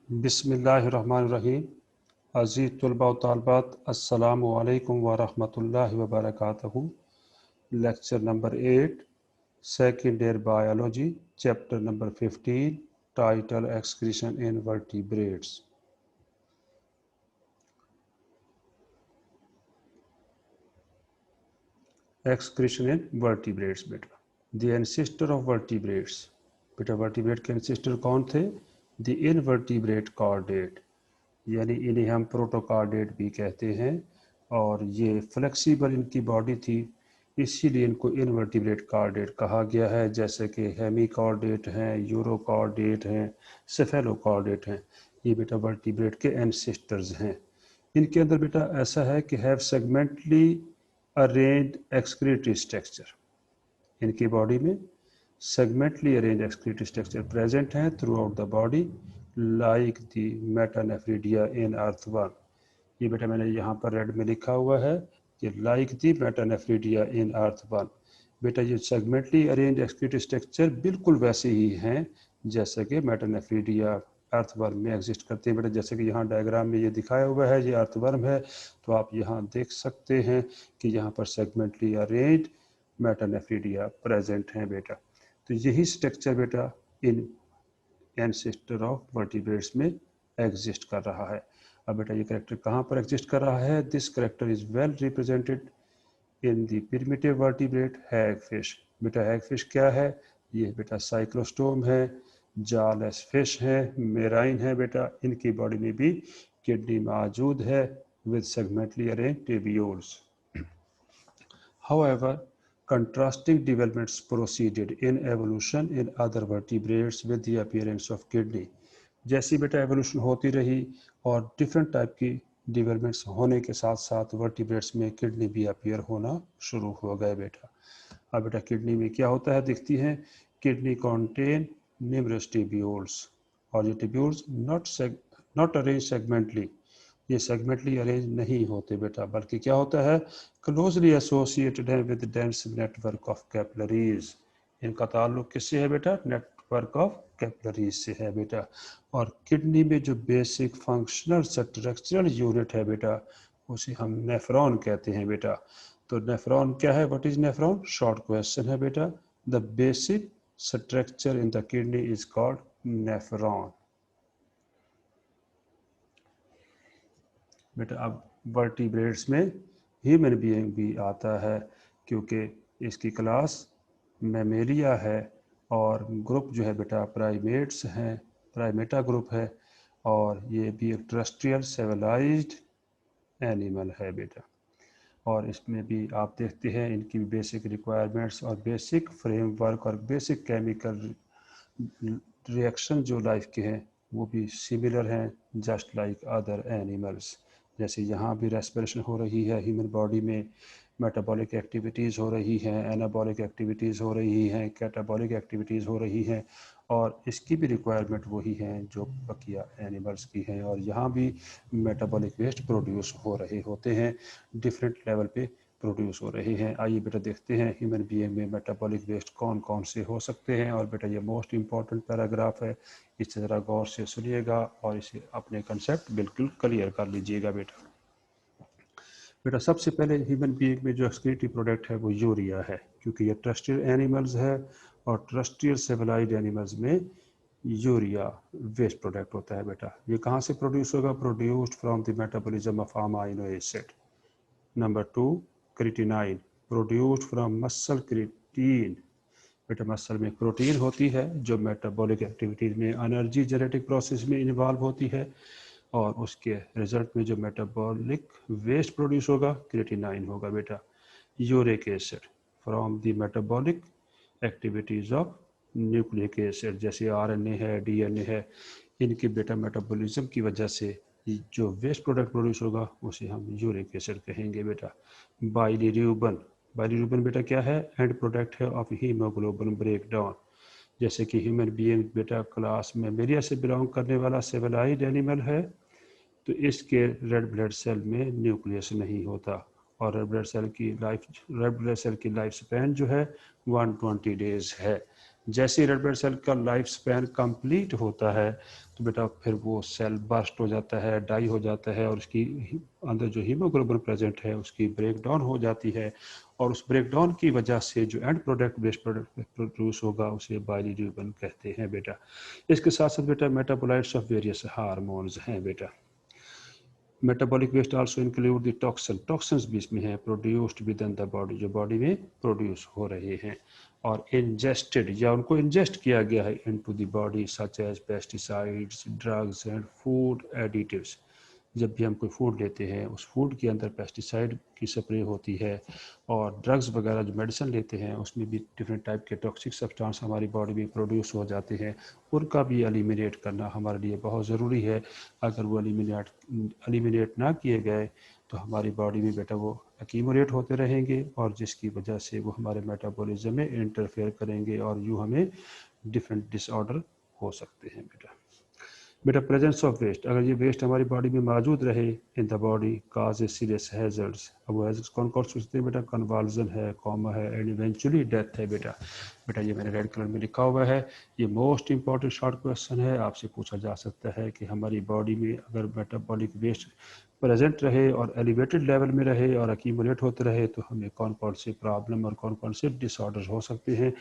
बिस्मिल्लाहिर्रहमानिर्रहीम। अज़ीज़ तलबा व तालिबात, अस्सलामु अलैकुम व रहमतुल्लाहि व बरकातहू। Lecture number 8, second year biology, chapter number 15, title excretion in vertebrates. Excretion in vertebrates बेटा। The ancestor of vertebrates. बेटा वर्टिब्रेट के एंसेस्टर कौन थे? द इनवर्टिब्रेट कॉर्डेट, यानी इन्हें हम प्रोटोकार्डेट भी कहते हैं। और ये फ्लेक्सिबल इनकी बॉडी थी, इसीलिए इनको इनवर्टिब्रेट कार्डेट कहा गया है। जैसे कि हेमिकॉर्डेट हैं, यूरोकॉर्डेट हैं, सेफेलोकॉर्डेट हैं। ये बेटा वर्टिब्रेट के एंसेस्टर्स हैं। इनके अंदर बेटा ऐसा है कि have segmentally arranged excretory structure. इनकी बॉडी में segmentally arrange excretory structure present हैं throughout the body, like the metanephridia in earthworm. ये बेटा मैंने यहाँ पर रेड में लिखा हुआ है कि like the metanephridia in earthworm. बेटा ये सेगमेंटली अरेंज एक्सक्रीटरी स्ट्रक्चर बिल्कुल वैसे ही हैं जैसे कि मेटानेफ्रिडिया अर्थवर्म में एग्जिस्ट करते हैं। बेटा जैसे कि यहाँ डायग्राम में ये दिखाया हुआ है, ये अर्थवर्म है, तो आप यहाँ देख सकते हैं कि यहाँ पर सेगमेंटली अरेंज मेटानेफ्रिडिया प्रेजेंट हैं बेटा। तो यही स्ट्रक्चर बेटा इन एंसेस्टर ऑफ वर्टिब्रेट्स में एग्जिस्ट कर रहा है। अब बेटा ये कैरेक्टर कहाँ पर एग्जिस्ट कर रहा है? This character is well represented in the primitive vertebrate hagfish. बेटा हैगफिश क्या है? ये बेटा साइक्लोस्टोम है, जालेस फिश है, मेराइन है बेटा। इनकी बॉडी में भी किडनी मौजूद है with segmentally arranged tubules. However, contrasting developments proceeded in evolution in other vertebrates with the appearance of kidney. जैसी बेटा एवोल्यूशन होती रही और डिफरेंट टाइप की डेवलपमेंट्स होने के साथ साथ वर्टिब्रेट्स में किडनी भी अपीयर होना शुरू हो गए बेटा। अब बेटा किडनी में क्या होता है? दिखती हैं किडनी कॉन्टेन न्यूमरस ट्यूब्यूल्स, और ये ट्यूब्यूल्स नॉट अरेंज सेगमेंटली। ये सेगमेंटली अरेंज नहीं होते बेटा, बल्कि क्या होता है? क्लोजली एसोसिएटेड है with dense network of capillaries. इनका ताल्लुक किससे है बेटा? नेटवर्क ऑफ कैपिलरीज से है बेटा। और किडनी में जो बेसिक फंक्शनल स्ट्रक्चरल यूनिट है बेटा, उसे हम नेफ्रॉन कहते हैं बेटा। तो नेफ्रॉन क्या है? What is nephron? Short question है बेटा। The basic structure in the kidney is called nephron. बेटा अब वर्टिब्रेट्स में ह्यूमन बीइंग भी आता है, क्योंकि इसकी क्लास मैमेलिया है और ग्रुप जो है बेटा प्राइमेट्स हैं, प्राइमेटा ग्रुप है, और ये भी एक टेरेस्ट्रियल सिविलाइज्ड एनिमल है बेटा। और इसमें भी आप देखते हैं इनकी बेसिक रिक्वायरमेंट्स और बेसिक फ्रेमवर्क और बेसिक केमिकल रिएक्शन जो लाइफ के हैं वो भी सिमिलर हैं, जस्ट लाइक अदर एनिमल्स। जैसे यहाँ भी रेस्पिरेशन हो रही है ह्यूमन बॉडी में, मेटाबॉलिक एक्टिविटीज़ हो रही हैं, एनाबॉलिक एक्टिविटीज़ हो रही हैं, कैटाबॉलिक एक्टिविटीज़ हो रही हैं, और इसकी भी रिक्वायरमेंट वही हैं जो बकिया एनिमल्स की हैं। और यहाँ भी मेटाबॉलिक वेस्ट प्रोड्यूस हो रहे होते हैं, डिफरेंट लेवल पे प्रोड्यूस हो रहे हैं। आइए बेटा देखते हैं ह्यूमन बीइंग में मेटाबॉलिक वेस्ट कौन कौन से हो सकते हैं। और बेटा ये मोस्ट इम्पॉर्टेंट पैराग्राफ है, इसे ज़रा गौर से सुनिएगा और इसे अपने कंसेप्ट बिल्कुल क्लियर कर लीजिएगा बेटा। बेटा सबसे पहले ह्यूमन बीइंग में जो एक्सक्रीटरी प्रोडक्ट है वो यूरिया है, क्योंकि ये टेरेस्ट्रियल एनिमल्स है और टेरेस्ट्रियल सिविलाइज्ड एनिमल्स में यूरिया वेस्ट प्रोडक्ट होता है बेटा। ये कहाँ से प्रोड्यूस होगा? Produced from the metabolism of amino acid. Number 2, creatinine, produced from muscle creatine. बेटा मसल में प्रोटीन होती है जो मेटाबॉलिक एक्टिविटीज़ में एनर्जी जेनेटिक प्रोसेस में इन्वॉल्व होती है, और उसके रिजल्ट में जो मेटाबॉलिक वेस्ट प्रोड्यूस होगा क्रिएटिनाइन होगा बेटा। Uric acid from the metabolic activities of nucleic acid, जैसे आरएनए है, डीएनए है, इनके बेटा मेटाबॉलिज्म की वजह से जो वेस्ट प्रोडक्ट प्रोड्यूस होगा उसे हम यूरिक एसिड कहेंगे बेटा। बाइलिरुबिन, बाइलिरुबिन बेटा क्या है? एंड प्रोडक्ट है ऑफ हीमोग्लोबिन ब्रेक डाउन। जैसे कि ह्यूमन बीइंग बेटा क्लास मैमेलिया से बिलोंग करने वाला सिविलाइज्ड एनिमल है, तो इसके रेड ब्लड सेल में न्यूक्लियस नहीं होता, और रेड ब्लड सेल की लाइफ स्पैन जो है 120 डेज है। जैसे रेड ब्लड सेल का लाइफ स्पैन कंप्लीट होता है तो बेटा फिर वो सेल बर्स्ट हो जाता है, डाई हो जाता है, और उसकी अंदर जो हीमोग्लोबिन प्रेजेंट है उसकी ब्रेक डाउन हो जाती है, और उस ब्रेक डाउन की वजह से जो end product waste product produce होगा उसे बाइलिरुबिन कहते हैं बेटा। इसके साथ साथ बेटा मेटाबोलाइट्स ऑफ वेरियस हार्मोन्स हैं बेटा। Metabolic waste also include the toxins भी इसमें हैं produced within the body, जो बॉडी में प्रोड्यूस हो रहे हैं और इंजेस्टेड या उनको इंजेस्ट किया गया है into the body such as pesticides, drugs and food additives. जब भी हम कोई फूड लेते हैं उस फूड के अंदर पेस्टिसाइड की स्प्रे होती है, और ड्रग्स वगैरह जो मेडिसिन लेते हैं उसमें भी डिफरेंट टाइप के टॉक्सिक सब्सटेंस हमारी बॉडी में प्रोड्यूस हो जाते हैं, उनका भी एलिमिनेट करना हमारे लिए बहुत ज़रूरी है। अगर वो एलिमिनेट ना किए गए तो हमारी बॉडी में बेटा वो एक्यूमुलेट होते रहेंगे, और जिसकी वजह से वो हमारे मेटाबॉलिज्म में इंटरफेयर करेंगे और यूँ हमें डिफरेंट डिसऑर्डर हो सकते हैं बेटा। बेटा प्रेजेंस ऑफ वेस्ट, अगर ये वेस्ट हमारी बॉडी में मौजूद रहे इन the body cause a serious hazards. अब वो हैजर्ड्स कौन कौन सोचते हैं बेटा? कन्वल्जन है, कॉमा है, एंड इवेंचुअली डेथ है बेटा। बेटा ये मैंने रेड कलर में लिखा हुआ है, ये मोस्ट इंपॉर्टेंट शॉर्ट क्वेश्चन है, आपसे पूछा जा सकता है कि हमारी बॉडी में अगर मेटाबॉलिक वेस्ट प्रेजेंट रहे और एलिवेटेड लेवल में रहे और अक्यूमुलेट होते रहे तो हमें कौन कौन से प्रॉब्लम और कौन कौन से डिसऑर्डर हो सकते हैं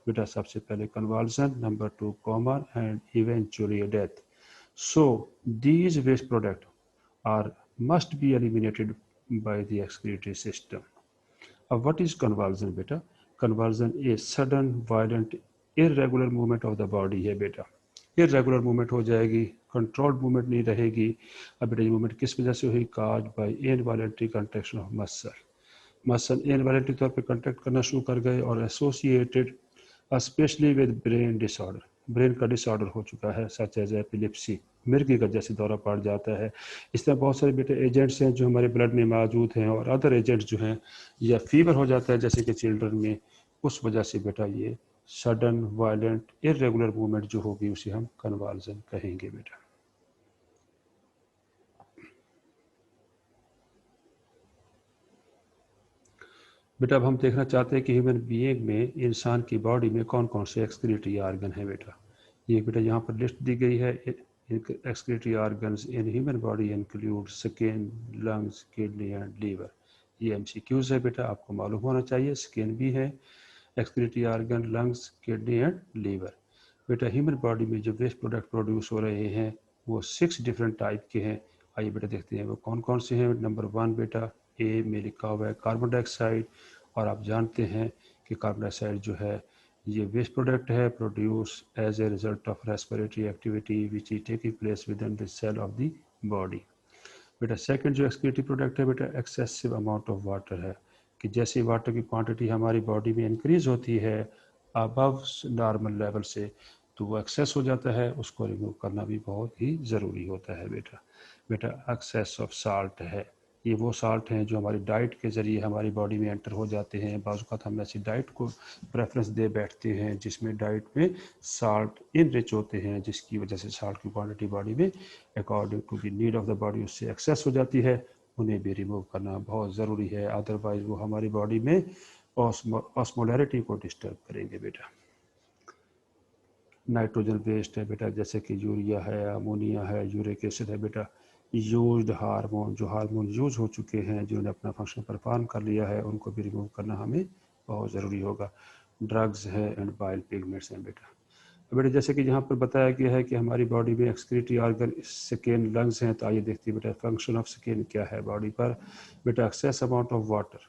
बेटा? सबसे पहले convulsion, number 2 comma, and eventually death. So these waste products are must be eliminated by the excretory system. अब what is convulsion बेटा? Convulsion is sudden, violent, irregular movement of the body है बेटा। irregular movement हो जाएगी, controlled movement नहीं रहेगी। अब बेटा ये movement किस वजह से हुई? caused by involuntary contraction of muscle. Muscle involuntary तौर पे कॉन्ट्रैक्ट करना शुरू कर गए और associated specially with brain disorder, brain का डिसऑर्डर हो चुका है सच एज एपिलेप्सी, मिर्गी का जैसे दौरा पड़ जाता है। इस तरह बहुत सारे बेटे एजेंट्स हैं जो हमारे ब्लड में मौजूद हैं, और अदर एजेंट्स जो हैं, या फीवर हो जाता है जैसे कि चिल्ड्रन में, उस वजह से बेटा ये सडन वायलेंट इरेगुलर मूवमेंट जो होगी उसे हम कन्वल्जन कहेंगे बेटा। बेटा अब हम देखना चाहते हैं कि ह्यूमन बीइंग में, इंसान की बॉडी में कौन कौन से एक्सक्रीटरी ऑर्गन हैं बेटा। ये बेटा यहाँ पर लिस्ट दी गई है। Excretory organs in human body include skin, lungs, kidney and liver. ये एमसीक्यूज है बेटा, आपको मालूम होना चाहिए। स्किन भी है, excretory organ, lungs, kidney and liver. बेटा ह्यूमन बॉडी में जो वेस्ट प्रोडक्ट प्रोड्यूस हो रहे हैं वो 6 डिफरेंट टाइप के हैं। आइए बेटा देखते हैं वो कौन कौन से हैं। नंबर 1 बेटा ए में लिखा हुआ है कार्बन डाइऑक्साइड, और आप जानते हैं कि कार्बन डाइऑक्साइड जो है ये वेस्ट प्रोडक्ट है produce as a result of respiratory activity which is taking place within the cell of the body. बेटा सेकंड जो एक्सक्रीटरी प्रोडक्ट है बेटा एक्सेसिव अमाउंट ऑफ वाटर है, कि जैसे वाटर की क्वांटिटी हमारी बॉडी में इंक्रीज होती है अबव नॉर्मल लेवल से तो वो एक्सेस हो जाता है, उसको रिमूव करना भी बहुत ही ज़रूरी होता है बेटा। बेटा एक्सेस ऑफ साल्ट है, ये वो साल्ट हैं जो हमारी डाइट के ज़रिए हमारी बॉडी में एंटर हो जाते हैं। बाज़ औक़ात हम ऐसी डाइट को प्रेफरेंस दे बैठते हैं जिसमें डाइट में साल्ट इनरिच होते हैं, जिसकी वजह से साल्ट की क्वांटिटी बॉडी में according to the need of the body उससे एक्सेस हो जाती है, उन्हें भी रिमूव करना बहुत ज़रूरी है, अदरवाइज़ वो हमारी बॉडी में ऑस्मोलैरिटी को डिस्टर्ब करेंगे बेटा। नाइट्रोजन वेस्ट है बेटा, जैसे कि यूरिया है, अमोनिया है, यूरिक एसिड है बेटा। यूज्ड हार्मोन, जो हार्मोन यूज हो चुके हैं, जिन्होंने अपना फंक्शन परफॉर्म कर लिया है, उनको भी रिमूव करना हमें बहुत ज़रूरी होगा। ड्रग्स है एंड बाइल पिगमेंट्स हैं बेटा। बेटा जैसे कि यहाँ पर बताया गया है कि हमारी बॉडी में एक्सक्रीटरी ऑर्गन स्किन, लंग्स हैं, तो आइए देखते हैं बेटा फंक्शन ऑफ स्किन क्या है बॉडी पर। बेटा excess amount of water,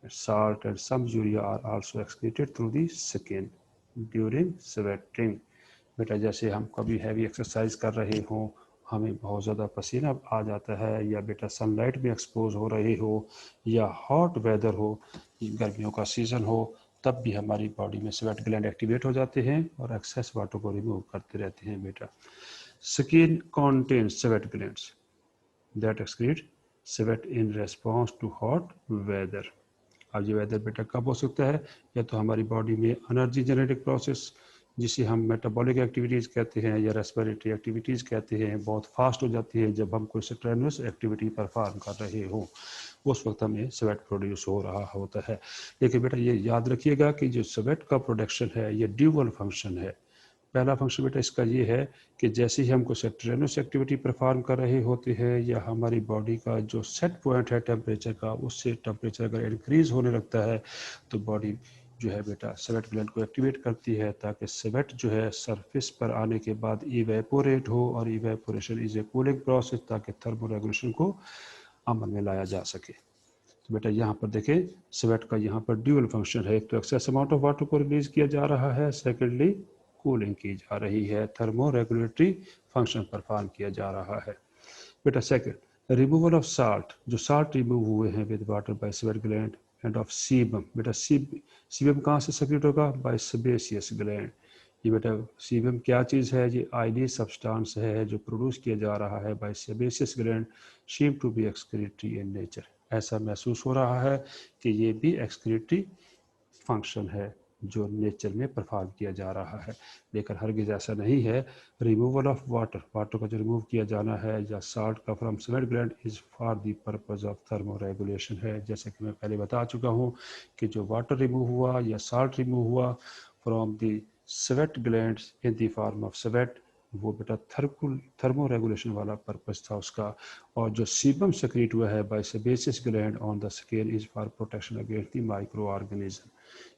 salt and some urea are also excreted through the skin during sweating। बेटा जैसे हम कभी हैवी एक्सरसाइज कर रहे हों, हमें बहुत ज़्यादा पसीना आ जाता है, या बेटा सनलाइट में एक्सपोज हो रहे हो, या हॉट वेदर हो, गर्मियों का सीज़न हो, तब भी हमारी बॉडी में स्वेट ग्लैंड एक्टिवेट हो जाते हैं और एक्सेस वाटर को रिमूव करते रहते हैं बेटा। Skin contains sweat glands that excrete sweat in response to hot weather. अब ये वेदर बेटा कब हो सकता है? या तो हमारी बॉडी में एनर्जी जेनेटिक प्रोसेस जिसे हम मेटाबॉलिक एक्टिविटीज़ कहते हैं या रेस्पिरेटरी एक्टिविटीज़ कहते हैं बहुत फास्ट हो जाती है जब हम कोई स्ट्रेनुअस एक्टिविटी परफॉर्म कर रहे हो। उस वक्त हमें स्वेट प्रोड्यूस हो रहा होता है। लेकिन बेटा ये याद रखिएगा कि जो स्वेट का प्रोडक्शन है ये ड्यूअल फंक्शन है। पहला फंक्शन बेटा इसका ये है कि जैसे ही हम कोई स्ट्रेनस एक्टिविटी परफॉर्म कर रहे होते हैं या हमारी बॉडी का जो सेट पॉइंट है टेम्परेचर का, उससे टेम्परेचर अगर इंक्रीज होने लगता है तो बॉडी जो है बेटा स्वेट ग्लैंड को एक्टिवेट करती है ताकि स्वेट जो है सरफेस पर आने के बाद इवेपोरेट हो, और evaporation is a cooling process ताकि थर्मो रेगुलेशन को अमल में लाया जा सके। तो बेटा यहाँ पर देखें स्वेट का यहाँ पर ड्यूअल फंक्शन है, एक तो एक्सेस अमाउंट ऑफ वाटर को रिलीज किया जा रहा है, सेकेंडली कूलिंग की जा रही है, थर्मो रेगुलेटरी फंक्शन परफॉर्म किया जा रहा है। बेटा सेकेंड रिमूवल ऑफ साल्ट, जो साल्ट रिमूव हुए हैं with water by sweat gland and of sebum. बेटा सीबम कहाँ से सेक्रेट होगा? By sebaceous gland. ये बेटा सीबम क्या चीज़ है? ये आयली सब्सटेंस है जो प्रोड्यूस किया जा रहा है by sebaceous gland, seem to be excretory in nature. ऐसा महसूस हो रहा है कि ये भी एक्सक्रीटरी फंक्शन है जो नेचर में परफॉर्म किया जा रहा है, लेकिन हरगिज ऐसा नहीं है। रिमूवल ऑफ वाटर, वाटर को जो रिमूव किया जाना है या साल्ट का from sweat gland is for the purpose of thermo regulation है। जैसे कि मैं पहले बता चुका हूँ कि जो वाटर रिमूव हुआ या साल्ट रिमूव हुआ from the sweat glands in the form of sweat, वो बेटा थर्मो रेगुलेशन वाला पर्पस था उसका। और जो सीबम सेक्रेट हुआ है by sebaceous gland on the skin is for protection against the microorganism,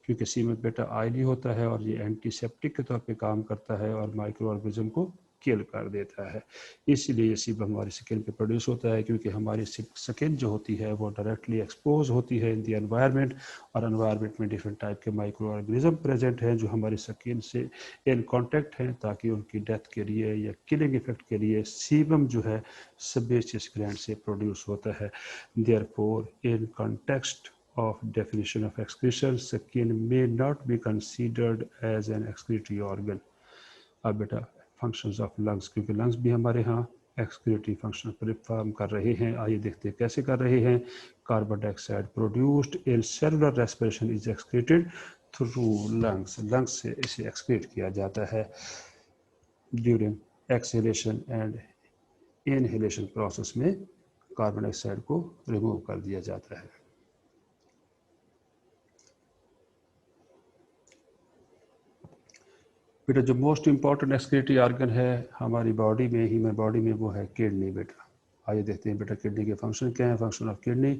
क्योंकि सीबम बेटा आयली होता है और ये एंटीसेप्टिक के तौर पे काम करता है और माइक्रो ऑर्गेनिज्म को किल कर देता है। इसीलिए ये सीबम हमारी स्किन पे प्रोड्यूस होता है, क्योंकि हमारी स्किन जो होती है वो डायरेक्टली एक्सपोज होती है इन द एनवायरनमेंट, और एनवायरनमेंट में डिफरेंट टाइप के माइक्रो ऑर्गेनिज्म प्रेजेंट हैं जो हमारी स्किन से इन कांटेक्ट हैं, ताकि उनकी डेथ के लिए या किलिंग इफेक्ट के लिए सीबम जो है सेबेसियस ग्लैंड से प्रोड्यूस होता है। Therefore in context of definition of excretion, skin may not be considered as an excretory organ। अब बेटा फंक्शंस ऑफ लंग्स, क्योंकि लंग्स भी हमारे यहाँ एक्सक्रीटरी फंक्शन परफॉर्म कर रहे हैं। आइए देखते हैं कैसे कर रहे हैं। Carbon dioxide produced in cellular respiration is excreted through lungs, lungs से इसे एक्सक्रीट किया जाता है। During exhalation and inhalation process में कार्बन डाइऑक्साइड को रिमूव कर दिया जाता है। बेटा जो मोस्ट इम्पॉर्टेंट एक्सक्रीटरी ऑर्गन है हमारी बॉडी में, ह्यूमन बॉडी में, वो है किडनी। बेटा आइए देखते हैं बेटा किडनी के फंक्शन क्या है। फंक्शन ऑफ किडनी,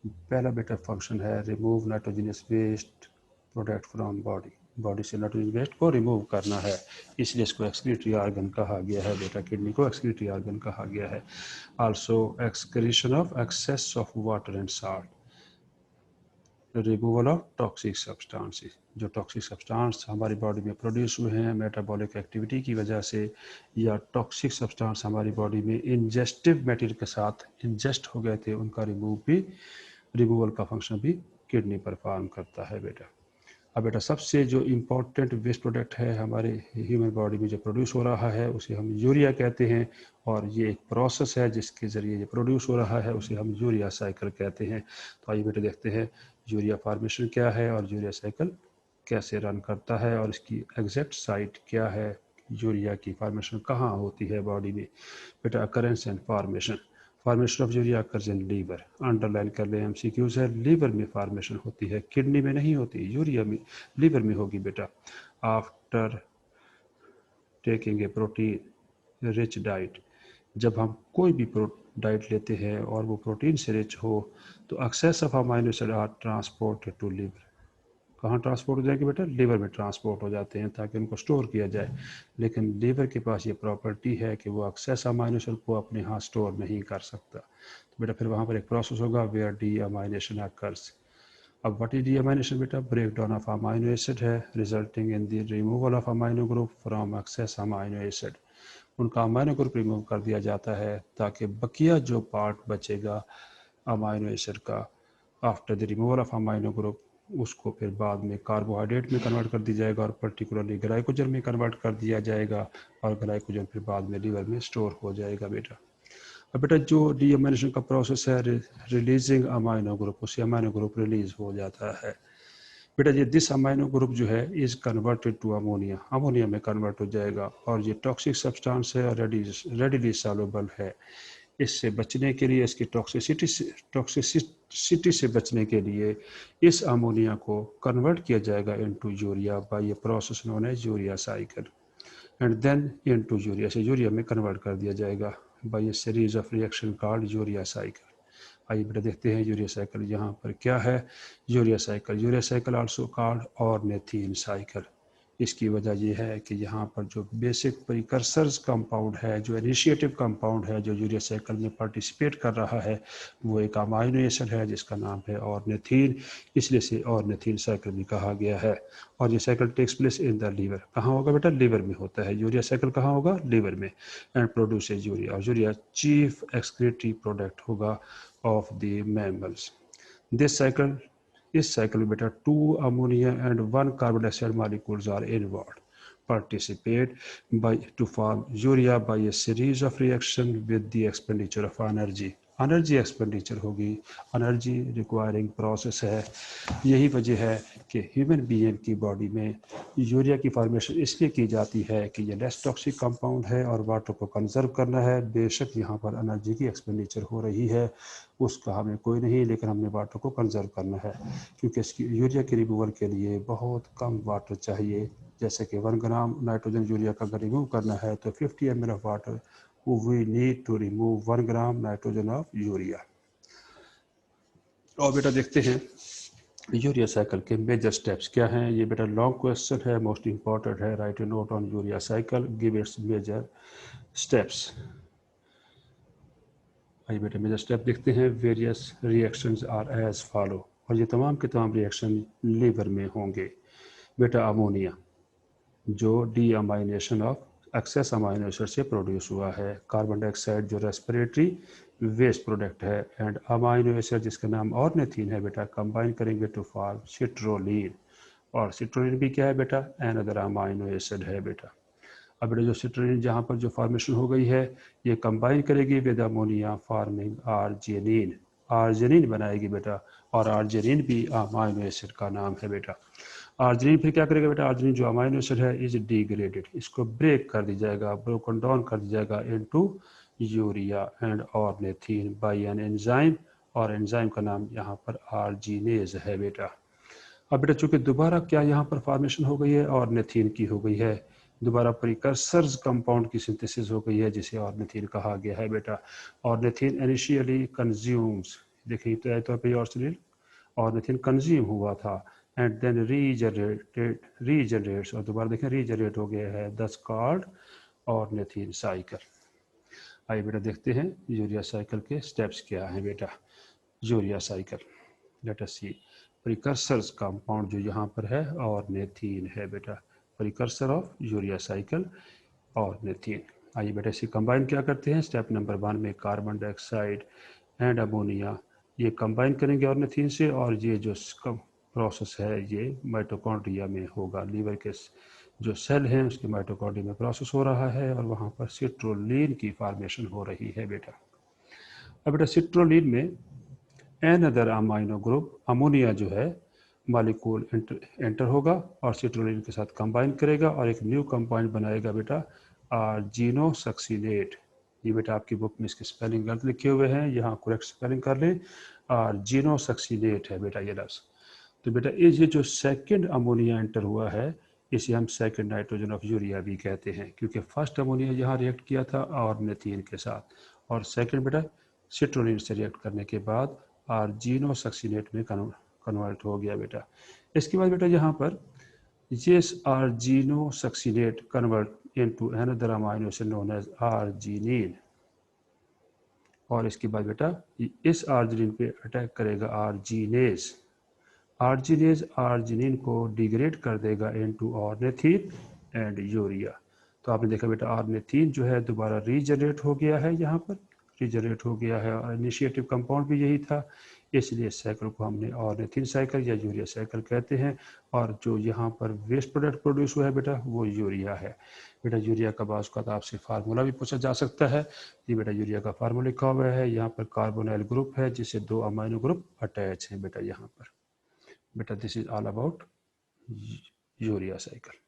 पहला बेटा फंक्शन है remove nitrogenous waste product from body, body से नाइट्रोजन वेस्ट को रिमूव करना है, इसलिए इसको एक्सक्रीटरी ऑर्गन कहा गया है। बेटा किडनी को एक्सक्रीटरी ऑर्गन कहा गया है। Also excretion of excess of water and salt, removal of toxic substances, जो टॉक्सिक सब्सटेंस हमारी बॉडी में प्रोड्यूस हुए हैं मेटाबॉलिक एक्टिविटी की वजह से, या टॉक्सिक सब्सटेंस हमारी बॉडी में इंजेस्टिव मटेरियल के साथ इंजेस्ट हो गए थे, उनका रिमूवल का फंक्शन भी किडनी परफॉर्म करता है। बेटा अब बेटा सबसे जो इम्पोर्टेंट वेस्ट प्रोडक्ट है हमारे ह्यूमन बॉडी में जो प्रोड्यूस हो रहा है उसे हम यूरिया कहते हैं, और ये एक प्रोसेस है जिसके ज़रिए ये प्रोड्यूस हो रहा है, उसे हम यूरिया साइकिल कहते हैं। तो आइए बेटा देखते हैं यूरिया फॉर्मेशन क्या है और यूरिया साइकिल कैसे रन करता है, और इसकी एग्जैक्ट साइट क्या है, यूरिया की फॉर्मेशन कहाँ होती है बॉडी में। बेटा occurrence and formation, formation of urea occurs in liver, underline कर लें एमसीक्यूज है, लीवर में फॉर्मेशन होती है, किडनी में नहीं होती, यूरिया में लीवर में होगी। बेटा after taking a protein rich diet, जब हम कोई भी डाइट लेते हैं और वो प्रोटीन से रिच हो तो excess of amino acid are transported to liver, कहाँ ट्रांसपोर्ट हो जाएंगे बेटा? लीवर में ट्रांसपोर्ट हो जाते हैं ताकि उनको स्टोर किया जाए। लेकिन लीवर के पास ये प्रॉपर्टी है कि वो एक्सेस अमाइनो एसिड को अपने यहाँ स्टोर नहीं कर सकता, तो बेटा फिर वहाँ पर एक प्रोसेस होगा वेयर डीअमाइनेशन अकर्स। अब व्हाट इज डीअमाइनेशन बेटा? Break down of amino acid है resulting in the removal of amino group from excess amino acid, उनका अमाइनो ग्रुप रिमूव कर दिया जाता है ताकि बकिया जो पार्ट बचेगा अमाइनो एसिड का after the removal of amino group, उसको फिर बाद में कार्बोहाइड्रेट में कन्वर्ट कर दिया जाएगा और पर्टिकुलरली ग्लाइकोजन में कन्वर्ट कर दिया जाएगा, और ग्लाइकोजन फिर बाद में लीवर में स्टोर हो जाएगा। बेटा अब बेटा जो डीअमाइनेशन का प्रोसेस है रिलीजिंग अमाइनो ग्रुप, उससे अमाइनो ग्रुप रिलीज हो जाता है। बेटा ये दिस अमाइनो ग्रुप जो है is converted to ammonia, ammonia में कन्वर्ट हो जाएगा, और ये टॉक्सिक सब्सटेंस है और रेडिली सॉल्युबल है इससे बचने के लिए, इसकी टॉक्सिसिटी से बचने के लिए इस अमोनिया को कन्वर्ट किया जाएगा into urea by a process known as urea cycle, and then into urea, से यूरिया में कन्वर्ट कर दिया जाएगा by a series of reaction called urea cycle. आइए बेटा देखते हैं यूरिया साइकिल यहाँ पर क्या है। Urea cycle also called ornithine cycle. इसकी वजह यह है कि यहाँ पर जो बेसिक प्रिकर्सर्स कंपाउंड है, जो इनिशिएटिव कंपाउंड है, जो यूरिया साइकिल में पार्टिसिपेट कर रहा है, वो एक अमाइनो एसिड है जिसका नाम है ऑर्निथीन, इसलिए से ऑर्निथीन साइकिल भी कहा गया है। और ये cycle takes place in the liver. कहाँ होगा बेटा? लीवर में होता है। यूरिया साइकिल कहाँ होगा? लीवर में। एंड प्रोड्यूसेज यूरिया, और यूरिया चीफ एक्सक्रीटरी प्रोडक्ट होगा of the mammals. This cycle, इस साइकिल में बेटा 2 ammonia and 1 carbon dioxide molecules are involved, participate to form urea by a series of reaction with the expenditure of energy। Energy expenditure होगी, energy requiring process है। यही वजह है कि human being की बॉडी में यूरिया की फॉर्मेशन इसलिए की जाती है कि ये लेस टॉक्सिक कंपाउंड है और वाटर को कंजर्व करना है। बेशक यहाँ पर एनर्जी की एक्सपेंडिचर हो रही है, उसका हमें कोई नहीं, लेकिन हमने वाटर को कंजर्व करना है, क्योंकि इसकी यूरिया के रिमूवल के लिए बहुत कम वाटर चाहिए। जैसे कि 1 ग्राम नाइट्रोजन यूरिया का अगर रिमूव करना है तो 50 ml of water we need to remove 1 gram nitrogen of urea. और बेटा देखते हैं यूरिया साइकिल के मेजर स्टेप्स क्या हैं। ये बेटा लॉन्ग क्वेश्चन है, मोस्ट इंपॉर्टेंट है। Write a note on urea cycle, give its major steps. आइए बेटा मेजर स्टेप देखते हैं। Various reactions are as follow, और ये तमाम के तमाम रिएक्शन लीवर में होंगे। बेटा अमोनिया जो deamination of excess amino acid से प्रोड्यूस हुआ है। कार्बन डाइऑक्साइड जो रेस्पिरेटरी वेस्ट प्रोडक्ट है। एंड अमाइनो एसिड जिसका नाम ऑर्निथीन है बेटा, कंबाइन करेंगे टू फॉर्म सिट्रोलिन। और सिट्रोलिन भी क्या है बेटा? अनदर अमाइनो एसिड है बेटा। अब बेटा जो सिट्रोलिन जहाँ पर जो फॉर्मेशन हो गई है, ये कंबाइन करेगी with ammonia forming arginine. Arginine बनाएगी बेटा, और आर्जिनिन भी अमाइनो एसिड का नाम है बेटा। आर्जिनिन फिर क्या करेगा बेटा? आर्जिनिन जो अमाइनो एसिड है इज डिग्रेडेड, इसको ब्रेक कर दी जाएगा, ब्रोकन डाउन कर दी जाएगा into urea and ornithine by an enzyme, और एंजाइम का नाम यहाँ पर आर्जिनेज है बेटा। अब बेटा चूंकि दोबारा क्या यहाँ पर फॉर्मेशन हो गई है, ऑर्निथीन की हो गई है, दोबारा प्रिकर्सर्स कंपाउंड की सिंथेसिस हो गई है जिसे ऑर्निथीन कहा गया है बेटा। ऑर्निथीन इनिशियली कंज्यूम्स, देखिए तो तौर पर ऑर्निथीन कंज्यूम हुआ था एंड देन रीजनरेट्स, और दोबारा देखें रीजनरेट हो गया है, दस कॉल्ड ऑर्निथीन साइकिल। आइए बेटा देखते हैं यूरिया साइकिल के स्टेप्स क्या हैं बेटा। यूरिया साइकिल, लेट अस सी प्रिकर्सर्स कंपाउंड जो यहाँ पर है ऑर्निथीन है बेटा, precursor of urea cycle ornithine. आइए बेटा इसे कंबाइन क्या करते हैं। स्टेप नंबर 1 में कार्बन डाइऑक्साइड एंड अमोनिया ये कंबाइन करेंगे ऑर्निथीन से, और ये जो प्रोसेस है ये माइटोकॉन्ड्रिया में होगा। लीवर के जो सेल हैं उसके माइटोकॉन्ड्रिया में प्रोसेस हो रहा है, और वहाँ पर सिट्रोलिन की फॉर्मेशन हो रही है बेटा। अब बेटा सिट्रोलिन में अनदर अमाइनो ग्रुप अमोनिया जो है मॉलिक्यूल एंटर होगा और सिट्रोलिन के साथ कंबाइन करेगा और एक न्यू कंपाउंड बनाएगा बेटा आर्जिनोसक्सिनेट। ये बेटा आपकी बुक में इसके स्पेलिंग गलत लिखे हुए हैं, यहाँ करेक्ट स्पेलिंग कर लें। आर्जिनोसक्सिनेट है बेटा ये लफ्ज़। तो बेटा ये जो सेकंड अमोनिया एंटर हुआ है इसे हम सेकंड नाइट्रोजन ऑफ यूरिया भी कहते हैं, क्योंकि फर्स्ट अमोनिया यहाँ रिएक्ट किया था ऑर्निथीन के साथ, और सेकंड बेटा सिट्रोलिन से रिएक्ट करने के बाद आर्जिनोसक्सिनेट में कन्वर्ट हो गया बेटा। इसके बाद बेटा यहाँ पर this arginosuccinate convert into another amino acid known as arginine, और इसके बाद बेटा इस आर्जिनिन पे अटैक करेगा आर्जिनेज। आर्जिनेज आर्जिनिन को डिग्रेड कर देगा इनटू ऑर्निथीन एंड यूरिया। तो आपने देखा बेटा ऑर्निथीन जो है दोबारा रीजनरेट हो गया है, यहाँ पर रीजनरेट हो गया है, और इनिशिएटिव कंपाउंड भी यही था, इसलिए इस साइकिल को हमने ऑर्निथीन साइकिल या यूरिया साइकिल कहते हैं। और जो यहाँ पर वेस्ट प्रोडक्ट प्रोड्यूस हुआ है बेटा वो यूरिया है बेटा। यूरिया का बाज़ का आपसे फार्मूला भी पूछा जा सकता है। ये बेटा यूरिया का फार्मूला लिखा हुआ है, यहाँ पर कार्बोनाइल ग्रुप है जिससे 2 अमाइनो ग्रुप अटैच हैं बेटा यहाँ पर। बेटा this is all about urea cycle.